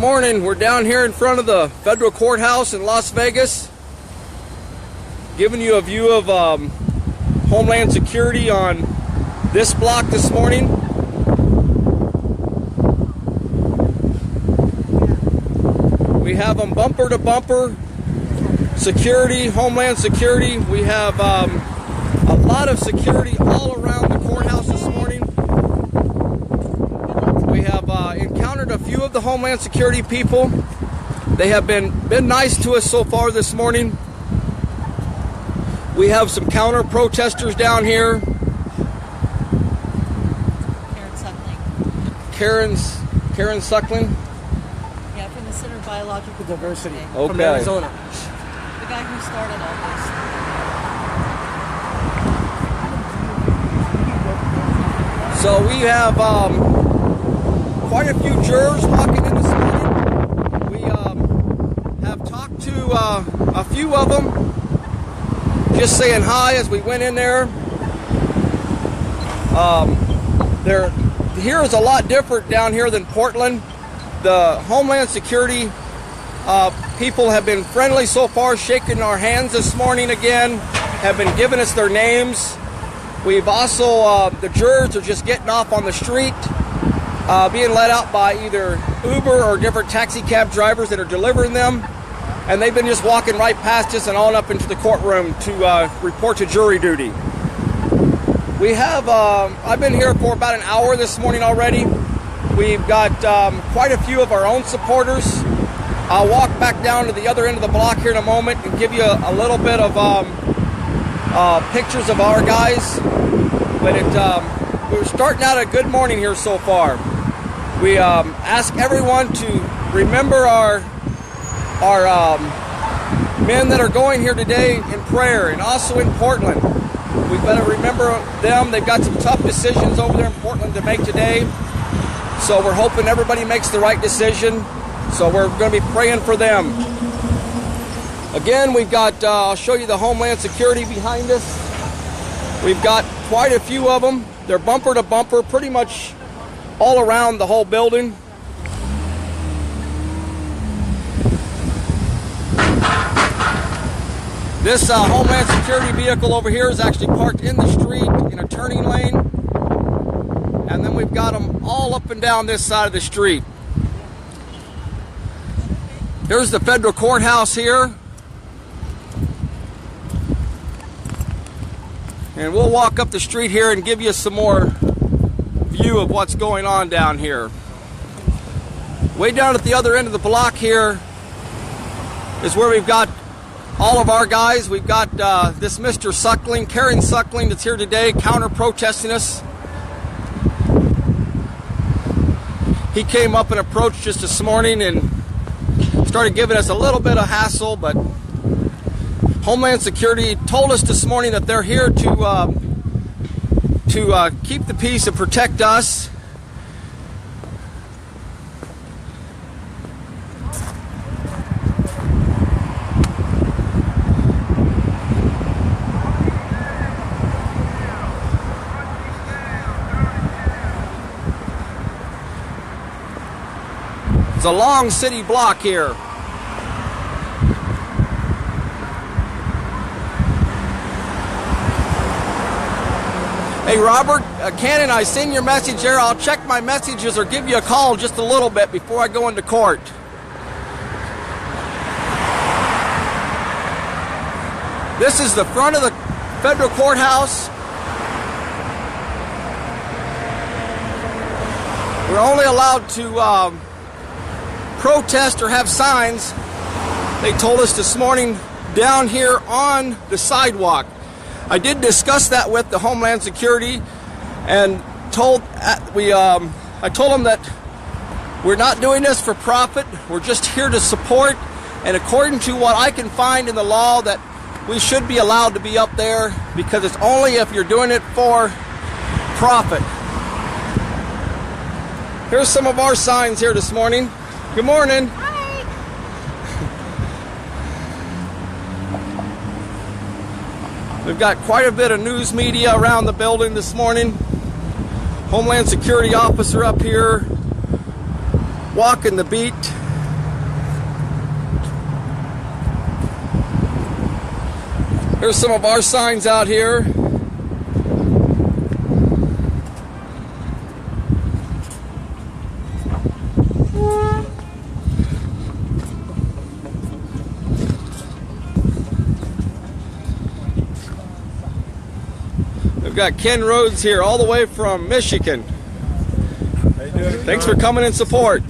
morning. We're down here in front of the federal courthouse in Las Vegas, giving you a view of Homeland Security on this block this morning. We have them bumper to bumper security, Homeland Security. We have a lot of security all around the courthouse this morning. We have encountered a few of the Homeland Security people. They have been nice to us so far this morning. We have some counter protesters down here. Kieran Suckling. Yeah, from the Center of Biological Diversity. Okay. From Arizona. The guy who started all this. So we have quite a few jurors walking in this morning. We have talked to a few of them, just saying hi as we went in there. Here is a lot different down here than Portland. The Homeland Security people have been friendly so far, shaking our hands this morning again, have been giving us their names. We've also, the jurors are just getting off on the street, being let out by either Uber or different taxi cab drivers that are delivering them. And they've been just walking right past us and on up into the courtroom to report to jury duty. We have, I've been here for about an hour this morning already. We've got quite a few of our own supporters. I'll walk back down to the other end of the block here in a moment and give you a little bit of pictures of our guys. But we're starting out a good morning here so far. We ask everyone to remember our men that are going here today in prayer, and also in Portland. We better remember them. They've got some tough decisions over there in Portland to make today. So we're hoping everybody makes the right decision. So we're going to be praying for them. Again, we've got, I'll show you the Homeland Security behind us. We've got quite a few of them. They're bumper to bumper, pretty much all around the whole building. This Homeland Security vehicle over here is actually parked in the street in a turning lane. And then we've got them all up and down this side of the street. Here's the federal courthouse here. And we'll walk up the street here and give you some more view of what's going on down here. Way down at the other end of the block here is where we've got all of our guys. We've got this Mr. Suckling, Kieran Suckling, that's here today, counter-protesting us. He came up and approached us this morning and started giving us a little bit of hassle, but Homeland Security told us this morning that they're here to keep the peace and protect us. It's a long city block here. Hey Robert, Cannon, I seen your message there. I'll check my messages or give you a call just a little bit before I go into court. This is the front of the federal courthouse. We're only allowed to protest or have signs, they told us this morning, down here on the sidewalk. I did discuss that with the Homeland Security and I told them that we're not doing this for profit. We're just here to support, and according to what I can find in the law, that we should be allowed to be up there because it's only if you're doing it for profit. Here's some of our signs here this morning. Good morning. Hi. We've got quite a bit of news media around the building this morning. Homeland Security officer up here walking the beat. Here's some of our signs out here. We've got Ken Rhodes here all the way from Michigan. How you doing? Thanks for coming in support.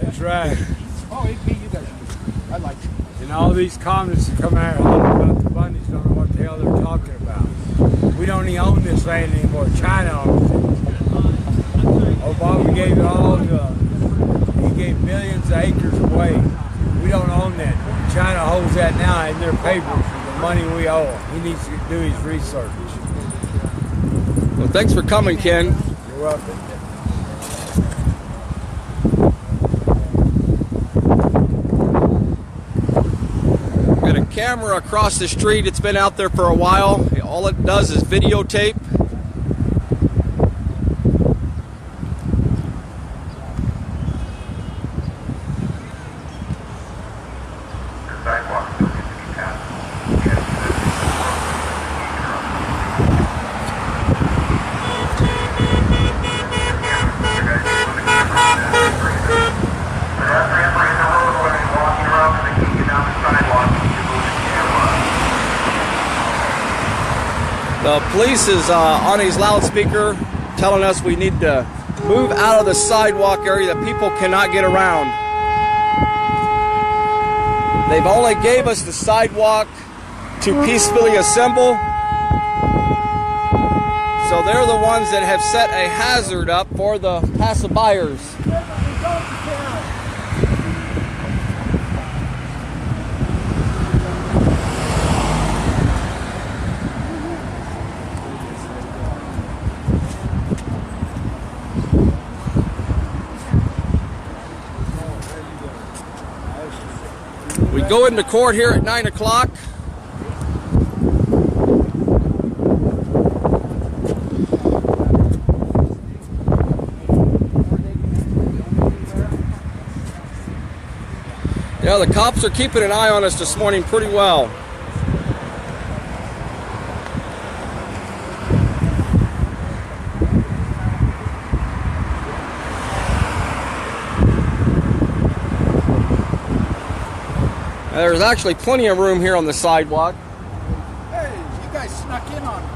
That's right. Oh, you guys. I like it. And all these comments that come out about the Bundys don't know what the hell they're talking about. We don't even own this land anymore. China owns it. Obama gave it all to, he gave millions of acres away. We don't own that. China holds that now in their papers, the money we owe. He needs to do his research. Well, thanks for coming, Ken. You're welcome. Got a camera across the street. It's been out there for a while. All it does is videotape. The police is on his loudspeaker telling us we need to move out of the sidewalk area, that people cannot get around. They've only gave us the sidewalk to peacefully assemble. So they're the ones that have set a hazard up for the passerbyers. We go into court here at 9 o'clock. Yeah, the cops are keeping an eye on us this morning pretty well. There's actually plenty of room here on the sidewalk. Hey, you guys snuck in on me.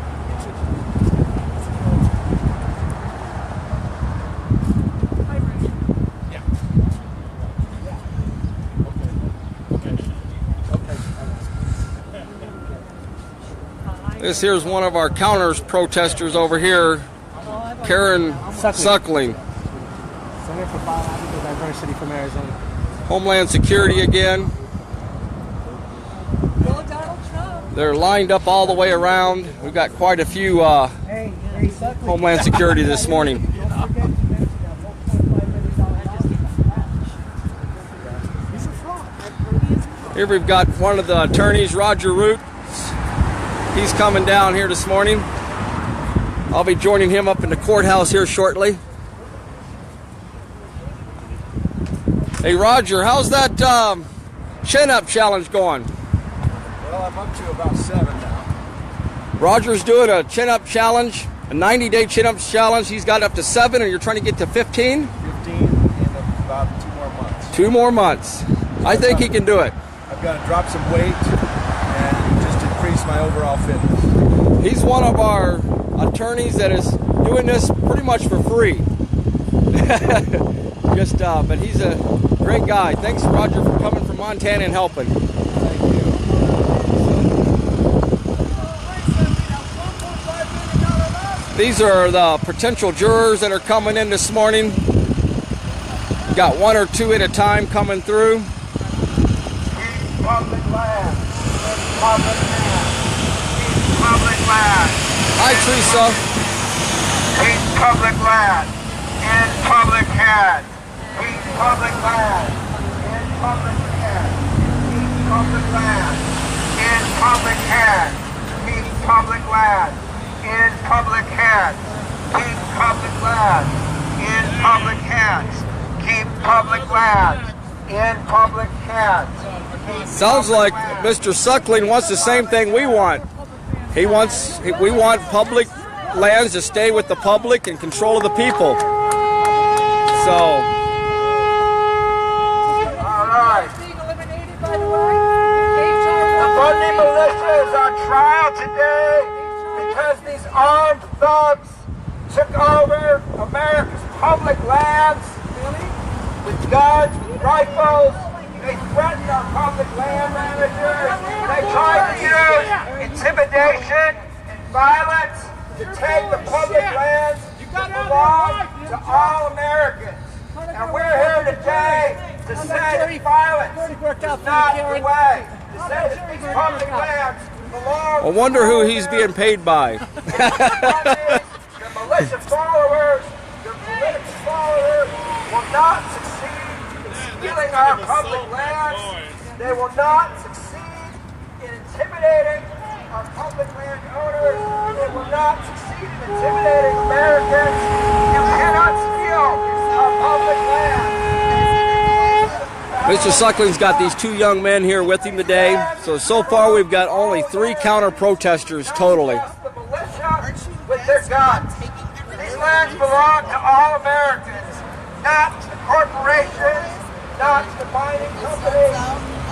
Yeah. Okay. This here's one of our counters protesters over here, Kieran Suckling. Center for Biological Diversity from Arizona. Homeland Security again. They're lined up all the way around. We've got quite a few Homeland Security this morning. Here we've got one of the attorneys, Roger Root. He's coming down here this morning. I'll be joining him up in the courthouse here shortly. Hey Roger, how's that chin-up challenge going? Well, I'm up to about 7 now. Roger's doing a chin-up challenge, a 90-day chin-up challenge. He's got up to 7, and you're trying to get to 15? 15 in about 2 more months. 2 more months. I think he can do it. I've got to drop some weight and just increase my overall fitness. He's one of our attorneys that is doing this pretty much for free. But he's a great guy. Thanks, Roger, for coming from Montana and helping. Thank you. These are the potential jurors that are coming in this morning. Got 1 or 2 at a time coming through. Public land. Public land. Public land. Hi, Teresa. Keep public land in public hands. Keep public land in public hands. Keep public land in public hands. Keep public land in public hands. Keep public land in public hands. Keep public land in public hands. Sounds like Mr. Suckling wants the same thing we want. We want public lands to stay with the public and control of the people. So, All right. The Bundy militia is on trial today because these armed thugs took over America's public lands with guns, with rifles. They threatened our public land managers. They tried to use intimidation and violence to take the public lands that belong to all Americans. And we're here today to say that violence is not the way. To say that these public lands belong. I wonder who he's being paid by. The militia followers, the political followers will not succeed in stealing our public lands. They will not succeed in intimidating our public land owners. They will not succeed in intimidating Americans. You cannot steal our public land. Mr. Suckling's got these two young men here with him today. So far we've got only 3 counter-protesters totally. The militia with their guns. These lands belong to all Americans, not to corporations, not to mining companies,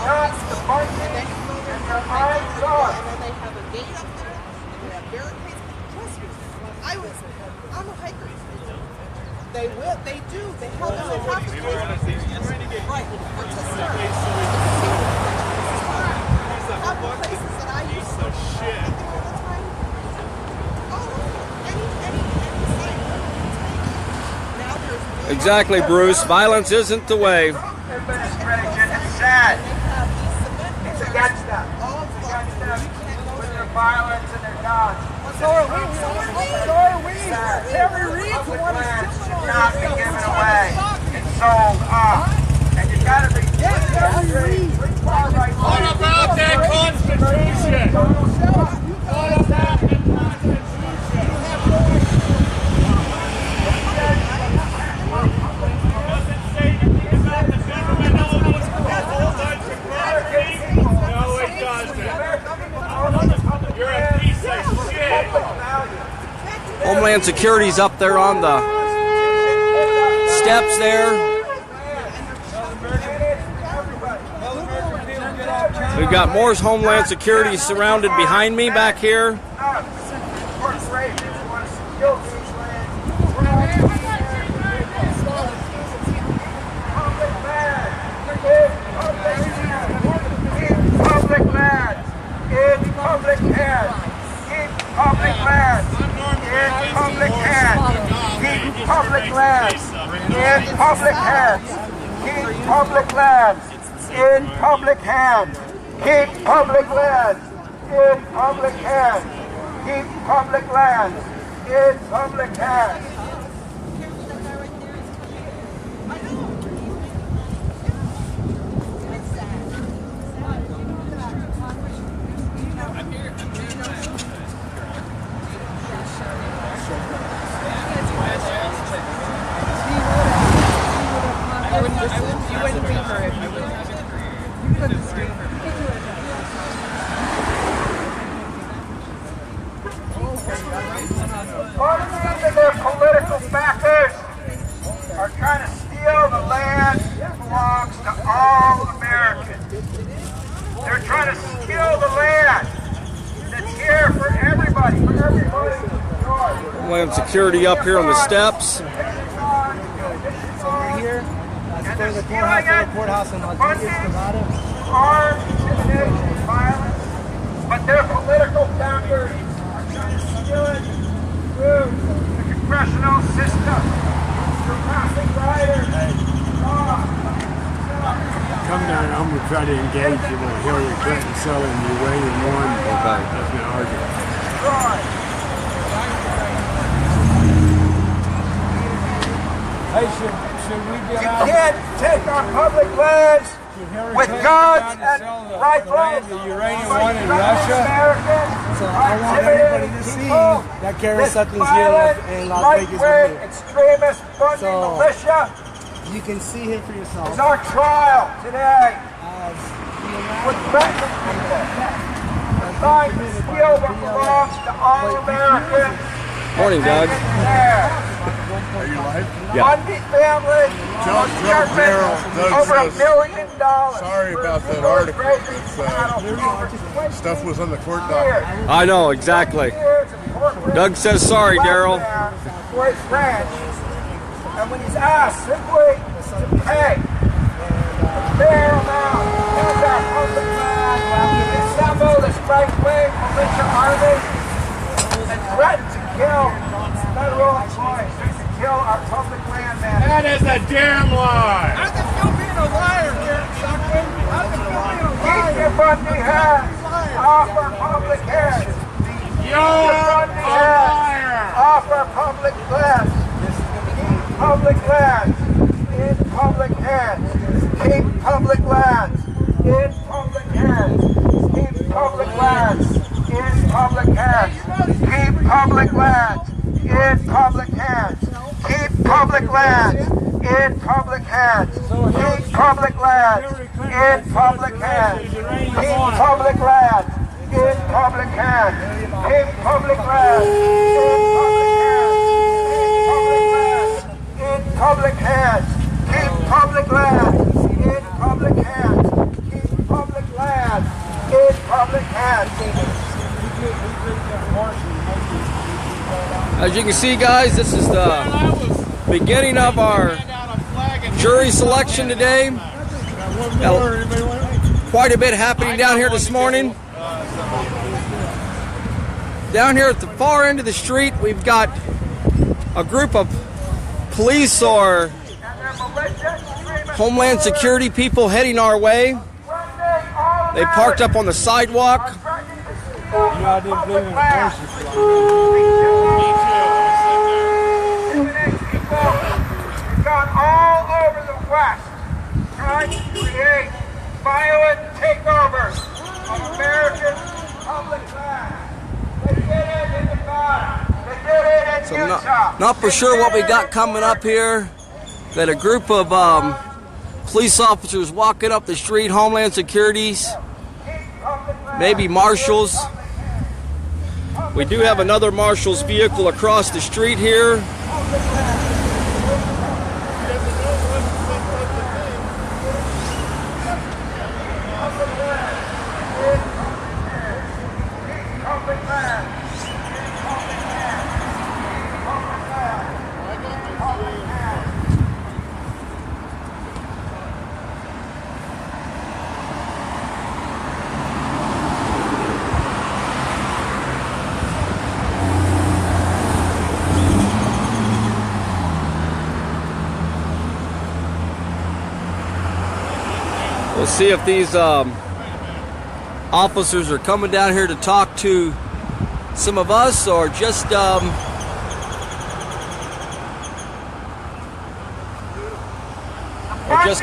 not to Bundy and their armed thugs. They have a gate up there, and they have barricades. Trust me, I'm a hiker. They will, they do. They have to have to. Right, but to serve. Other places that I used to shit all the time. Now there's Exactly, Bruce. Violence isn't the way. Administration is sad. It's against them. It's against them with their violence and their guns. So are we. Every reason Public lands should not be given away and sold off. And you gotta be pretty far right. What about that Constitution? What about the Constitution? Doesn't say anything about the government. No, it doesn't. You're a piece of shit. Homeland Security's up there on the steps there. We've got more Homeland Security surrounded behind me back here. Corporations want to steal these lands. Public land. Public land. In public hands. Keep public land. In public hands. Keep public lands. In public hands. Keep public lands. In public hands. Keep public lands. In public hands. Keep public lands. In public hands. Bundy and their political backers are trying to steal the land that belongs to all Americans. They're trying to steal the land that's here for everybody to enjoy. Homeland Security up here on the steps. Over here, that's for the courthouse and armed intimidation and violence, but their political backers are trying to steal it through the congressional system, through passing riders, Come down, I'm going to try to engage you with Hillary Clinton selling uranium-1. Okay. That's been argued. Hey, should we get You out? can't take our public lands with guns and rifles. The uranium-1 in Russia. So I want everybody to see that Kieran Suckling's here in Las Vegas with me. Extremist Bundy So, militia You can see him for yourself. It's our trial today. We're threatening people. We're trying to steal what belongs to all Americans. Morning, Doug. Are you live? Yeah. Bundy family. Tell Daryl, Doug over $1 says, million. sorry about that article. It's, stuff was on the court docket. I know, exactly. Doug says sorry, Daryl. For his ranch. And when he's asked simply to pay a fair amount, here's our public land, assemble this right-wing militia army and threaten to kill federal employees, to kill our public land man. That is a damn lie. How's it feel being a liar, Kieran Suckling? How's it feel being a Keep liar? your Bundy hands off our public heads. You're a liar. Off our public lands. Keep public lands in public hands. Keep public lands in public hands. Keep public lands in public hands. Keep public lands in public hands. Keep public lands in public hands. Keep public lands in public hands. Keep public lands in public hands. Keep public lands in public hands. Keep public lands in public hands. Keep public lands in public hands. As you can see, guys, this is the beginning of our jury selection today. Quite a bit happening down here this morning. Down here at the far end of the street, we've got a group of police or Homeland Security people heading our way. They parked up on the sidewalk. I didn't believe in horses. We've gone all over the West trying to create violent takeovers of American public land. They did it in Nevada. They did it in So Utah. not for sure what we got coming up here. That a group of police officers walking up the street, Homeland Securities, maybe marshals. We do have another marshal's vehicle across the street here. We'll see if these officers are coming down here to talk to some of us or just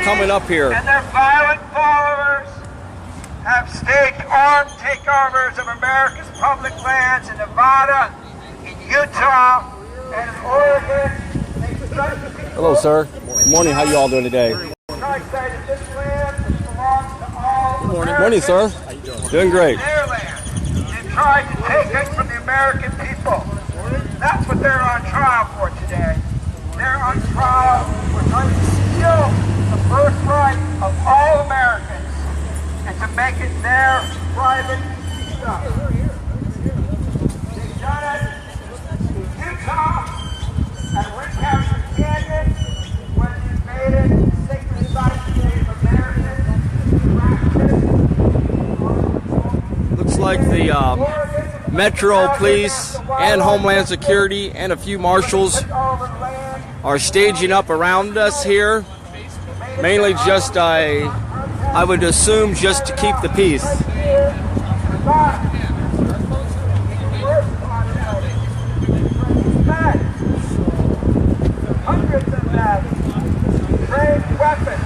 coming up here. And their violent followers have staged armed takeovers of America's public lands in Nevada, in Utah, and in Oregon. Hello, sir. Good morning. How you all doing today? This land belongs to all Good morning. Morning, sir. How you doing? Doing great. Their land. They tried to take it from the American people. That's what they're on trial for today. They're on trial for trying to steal the birthright of all Americans and to make it their private stuff. They've done it in Utah and Winchester Canyon when they invaded sacred sites of Native Americans. Looks like the Metro Police and Homeland Security and a few marshals are staging up around us here. Mainly just, I would assume, just to keep the peace. Hundreds of them trained weapons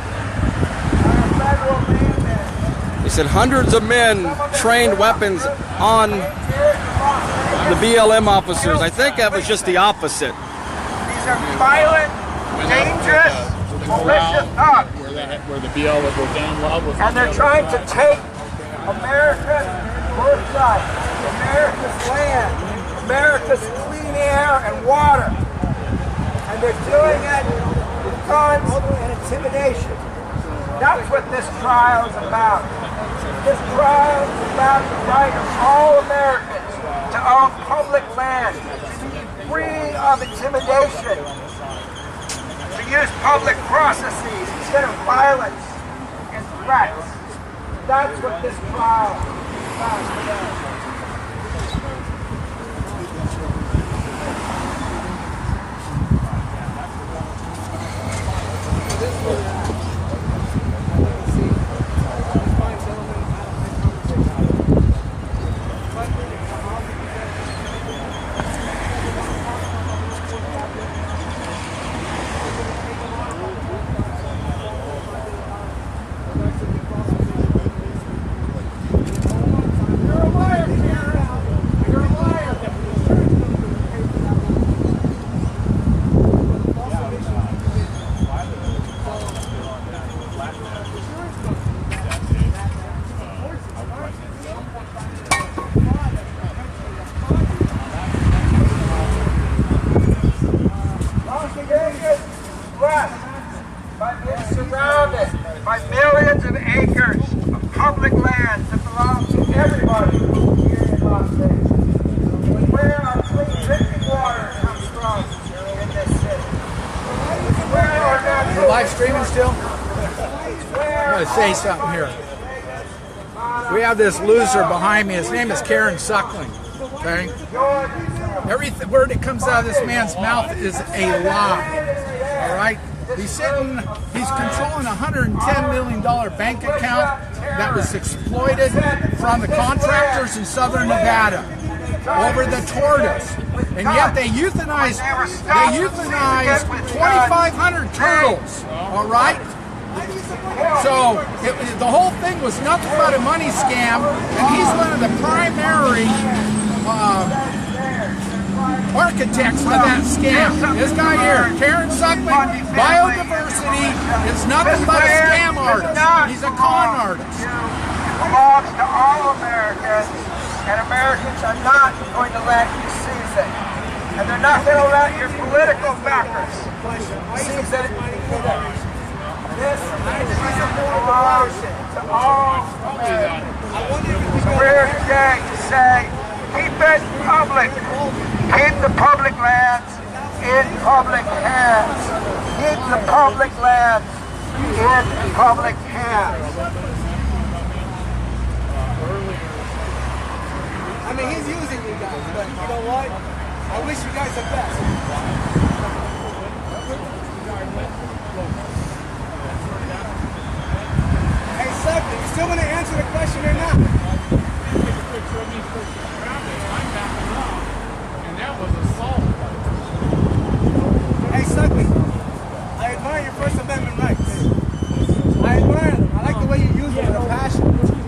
are federal man. They said hundreds of men trained weapons on the BLM officers. I think that was just the opposite. These are violent, dangerous, Militia thugs. Where the BL would go down low. And they're trying to take America's birthright, America's land, America's clean air and water. And they're doing it with guns and intimidation. That's what this trial is about. This trial is about the right of all Americans to own public land, free of intimidation, to use public processes instead of violence and threats. That's what this trial is about today. Surrounded by millions of acres of public land that belong to everybody here in Las Vegas. Where our clean drinking water comes from in this city. Where our natural... Live streaming still? I'm going to say something here. We have this loser behind me. His name is Kieran Suckling. Okay? Every word that comes out of this man's mouth is a lie. All right? He's controlling a $110 million bank account that was exploited from the contractors in southern Nevada over the tortoise. And yet they euthanized 2,500 turtles, all right? So the whole thing was nothing but a money scam, and he's one of the primary architects of that scam. This guy here, Kieran Suckling, biodiversity, is nothing but a scam artist. He's a con artist. It belongs to all Americans, and Americans are not going to let you seize it. And they're not going to let your political backers seize it either. This belongs to all Americans. So we're here today to say, keep it public. Keep the public lands in public hands. Keep the public lands in public hands. I mean, he's using you guys, but you know what? I wish you guys the best. Hey, Suckling, you still want to answer the question or not? Hey, Suckling, I admire your First Amendment rights. I admire them. I like the way you use them with a passion.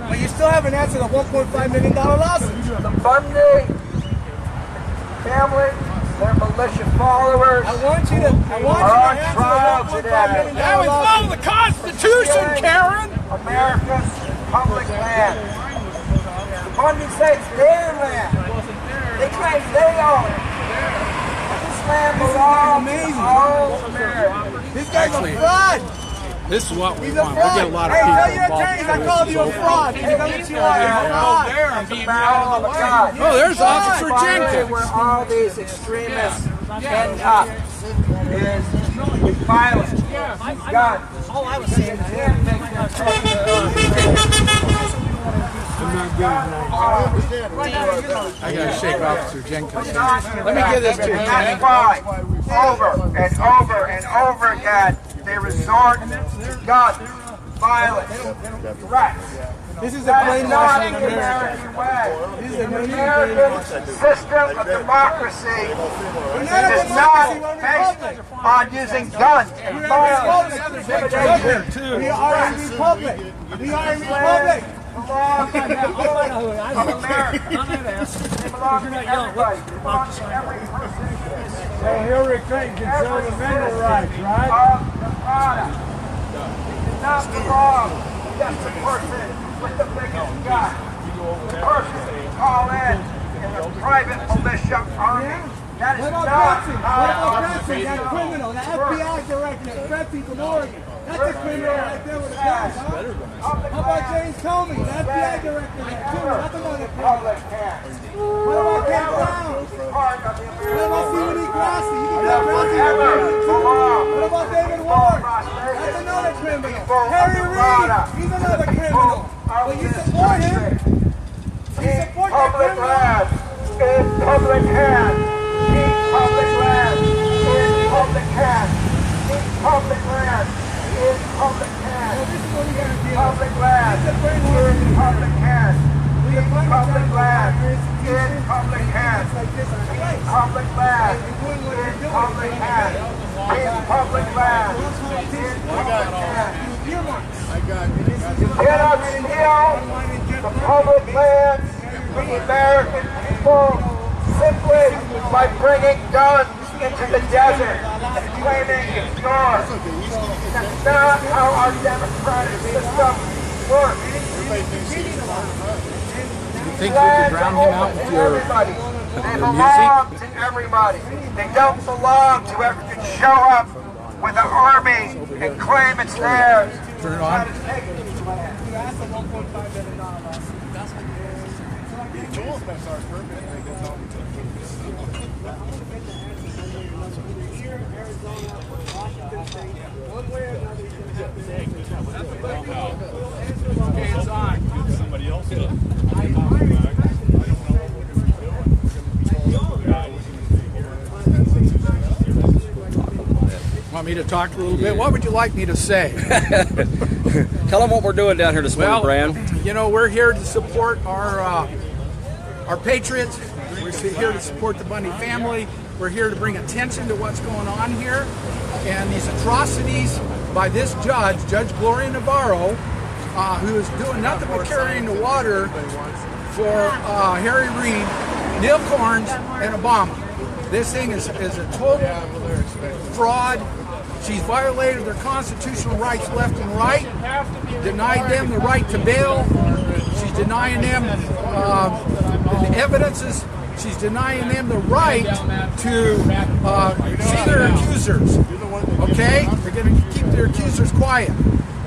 But you still haven't answered a $1.5 million lawsuit. The Bundy family, their militia followers, I want you to are on trial answer the today. $1.5 million Now we follow the Constitution, Karen! America's public land. The Bundy say it's their land. They claim they own it. This land belongs to all Americans. This guy's Actually, a fraud. This is what we He's a want. fraud. We get a lot of Hey, people tell your involved. attorneys I called you a fraud. Hey, that's what you are. You're a fraud. Oh, there's Officer Jenkins. Where all these extremists end up is with violence, guns. All I was saying is I gotta shake Officer Jenkins. Let me give this to you. That's why, over and over and over again, they resort to guns, violence, threats. This is a That is not brainwashing the America. American way. This is a The American system of democracy is not based on using guns and violence and intimidation. We are a republic. We are a republic. Belongs to America. They belong to everybody. They belong to every person. So Hillary Clinton controls the mineral rights, right? product. It does not belong to just the person with the biggest gun. The person you call in a private militia army. That is not how Betsy, that criminal, the FBI director, Betsy from Oregon. That's a criminal right there with a gun, huh? How about James Comey, the FBI director there, too? That's another criminal. What about Ken Brown? What about Stephen E. Grassi? You can get Grassi too. What about David Ward? That's another criminal. Harry Reid, he's another criminal. But you support him? You support that public criminal? land, in public hands. In public land, in public hands. In public land, in public hands. Public land, in public hands. In public land, in public hands. In public land, in public hands. In public land, in public hands. You cannot steal the public lands from the American people simply by bringing guns into the desert and claiming it's yours. That's not how our democratic system works. You think we could drown him out with your They belong to everybody. They don't belong to everyone who can show up with an army and claim it's theirs. Turn it on. Okay, it's on. Somebody else does. Want me to talk a little bit? What would you like me to say? Tell them what we're doing down here this morning, Well, Bran. you know, we're here to support our patriots. We're here to support the Bundy family. We're here to bring attention to what's going on here. And these atrocities by this judge, Judge Gloria Navarro, who is doing nothing but carrying the water for Harry Reid, Neil Corns, and Obama. This thing is a total fraud. She's violated their constitutional rights left and right, denied them the right to bail. She's denying them the evidences. She's denying them the right to see their accusers. Okay? They're going to keep their accusers quiet.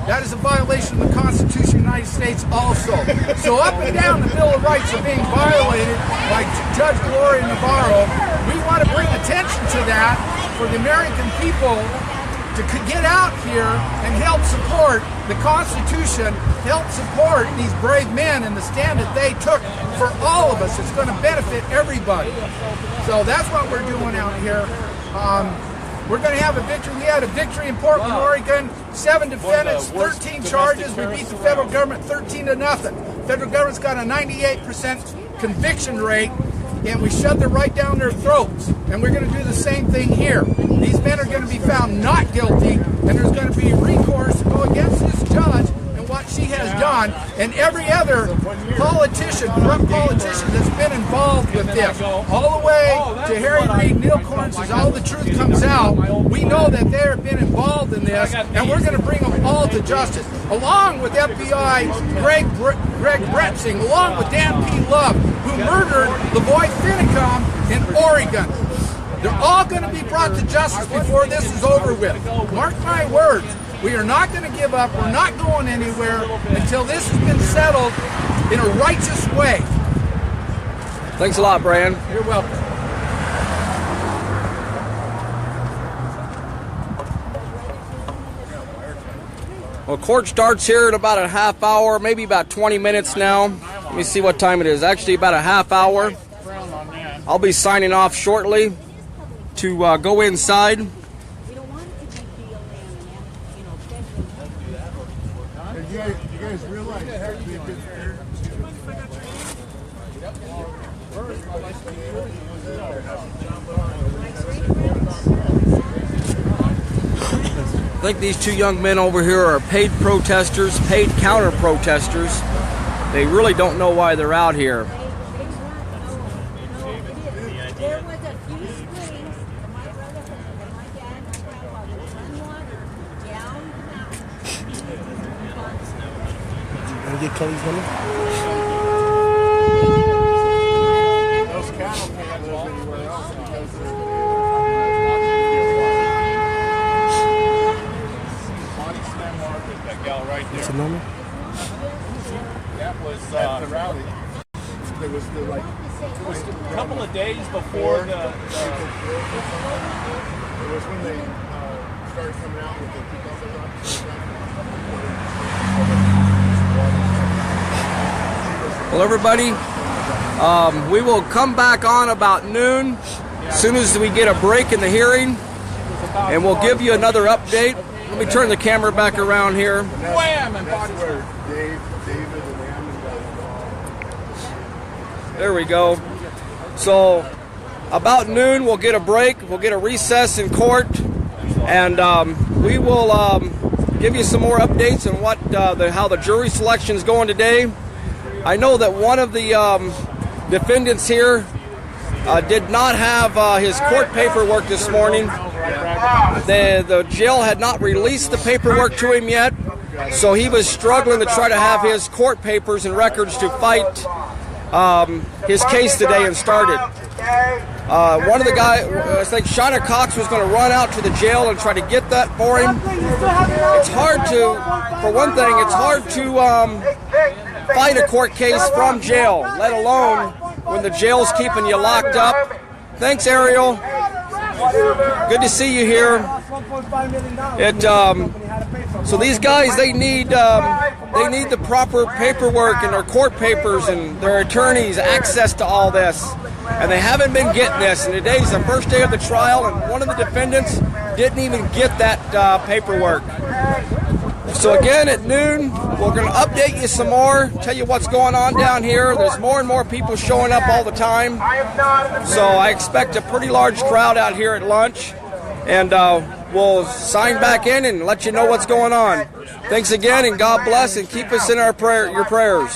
That is a violation of the Constitution of the United States also. So up and down the Bill of Rights are being violated by Judge Gloria Navarro. We want to bring attention to that for the American people to get out here and help support the Constitution, help support these brave men and the stand that they took for all of us. It's going to benefit everybody. So that's what we're doing out here. We're going to have a victory. We had a victory in Portland, Oregon. 7 defendants, 13 charges. We beat the federal government 13-0. Federal government's got a 98% conviction rate, and we shoved it right down their throats. And we're going to do the same thing here. These men are going to be found not guilty, and there's going to be recourse to go against this judge and what she has done, and every other politician, corrupt politician that's been involved with this. All the way to Harry Reid, Neil Corns, as all the truth comes out, we know that they've been involved in this, and we're going to bring them all to justice, along with FBI Greg Bretzing, along with Dan P. Love, who murdered Lavoy Finicum in Oregon. They're all going to be brought to justice before this is over with. Mark my words. We are not going to give up. We're not going anywhere until this has been settled in a righteous way. Thanks a lot, Bran. You're welcome. Well, court starts here in about a half hour, maybe about 20 minutes now. Let me see what time it is. Actually, about a half hour. I'll be signing off shortly to go inside. You guys realize I think these two young men over here are paid protesters, paid counter-protesters. They really don't know why they're out here. There was a few springs that my brother, my dad, and my grandfather run water Kelly's number? Those cattle can't live anywhere else because that gal right there. What's the number? That was at the rally. It was a couple of days before the it was when they started coming out with the Well, everybody, we will come back on about noon as soon as we get a break in the hearing, and we'll give you another update. Let me turn the camera back around here. wham and body David and Am There we go. So about noon, we'll get a break. We'll get a recess in court, and we will give you some more updates on what how the jury selection is going today. I know that one of the defendants here did not have his court paperwork this morning. The jail had not released the paperwork to him yet, so he was struggling to try to have his court papers and records to fight his case today and started. One of the guys, I think Shauna Cox, was going to run out to the jail and try to get that for him. It's hard to, for one thing, it's hard to fight a court case from jail, let alone when the jail's keeping you locked up. Thanks, Ariel. Good to see you here. So these guys, they need the proper paperwork and their court papers and their attorneys access to all this, and they haven't been getting this. And today's the first day of the trial, and one of the defendants didn't even get that paperwork. So again, at noon, we're going to update you some more, tell you what's going on down here. There's more and more people showing up all the time. So I expect a pretty large crowd out here at lunch. And we'll sign back in and let you know what's going on. Thanks again, and God bless, and keep us in your prayers.